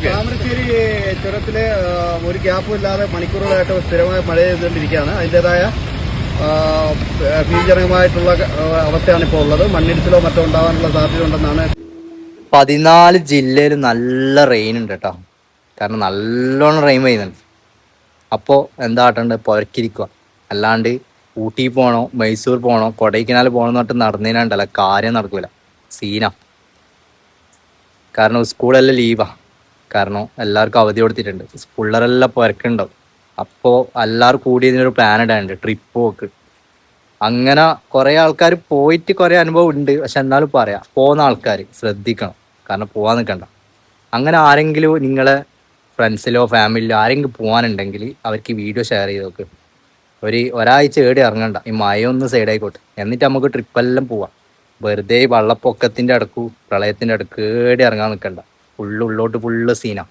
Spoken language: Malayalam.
താമരശ്ശേരി ചുരത്തിലെ ഒരു ഗ്യാപ്പും ഇല്ലാതെ മണിക്കൂറുകളായിട്ട് സ്ഥിരമായി മഴ ചെയ്തുകൊണ്ടിരിക്കുകയാണ്. അതിൻ്റെതായ ഭീകരമായിട്ടുള്ള അവസ്ഥയാണ് ഇപ്പോൾ ഉള്ളത്. മണ്ണിടിച്ചിലോ മറ്റോ ഉണ്ടാകാനുള്ള സാധ്യത ഉണ്ടെന്നാണ്. 14 ജില്ലയിൽ നല്ല റെയിൻ ഉണ്ട് കേട്ടോ. കാരണം നല്ലോണം റെയിൻ പെയ്യുന്നുണ്ട്. അപ്പോൾ എന്താ കാട്ടണ്ട്, പുരക്കിരിക്കുക. അല്ലാണ്ട് ഊട്ടി പോകണോ, മൈസൂർ പോകണോ, കൊടൈക്കനാൽ പോകണം എന്ന് പറഞ്ഞിട്ട് നടന്നതിനുണ്ടല്ല, കാര്യം നടക്കൂല, സീനാ. കാരണം സ്കൂളെല്ലാം ലീവാ. കാരണം എല്ലാവർക്കും അവധി കൊടുത്തിട്ടുണ്ട്. പിള്ളേരെല്ലാം പുരക്കുണ്ടാവും. അപ്പോൾ എല്ലാവരും കൂടി ഇതിനൊരു പ്ലാൻ ഇടാനുണ്ട്, ട്രിപ്പ് പോക്ക്. അങ്ങനെ കുറേ ആൾക്കാർ പോയിട്ട് കുറേ അനുഭവം ഉണ്ട്. പക്ഷെ എന്നാലും പറയാം, പോകുന്ന ആൾക്കാർ ശ്രദ്ധിക്കണം. കാരണം പോകാൻ നിൽക്കണ്ട. അങ്ങനെ ആരെങ്കിലും നിങ്ങളെ ഫ്രണ്ട്സിലോ ഫാമിലിയിലോ ആരെങ്കിലും പോകാനുണ്ടെങ്കിൽ അവർക്ക് വീഡിയോ ഷെയർ ചെയ്ത് നോക്ക്. ഒരാഴ്ച ഏടി ഇറങ്ങണ്ട, ഈ മഴയൊന്ന് സൈഡായിക്കോട്ടെ, എന്നിട്ട് നമുക്ക് ട്രിപ്പെല്ലാം പോവാം. വെറുതെ വെള്ളപ്പൊക്കത്തിൻ്റെ അടുക്കു പ്രളയത്തിൻ്റെ അടുക്ക് ഏടി ഇറങ്ങാൻ നിൽക്കണ്ട. ഉള്ളോട്ട് ഫുള്ള് സീനാണ്.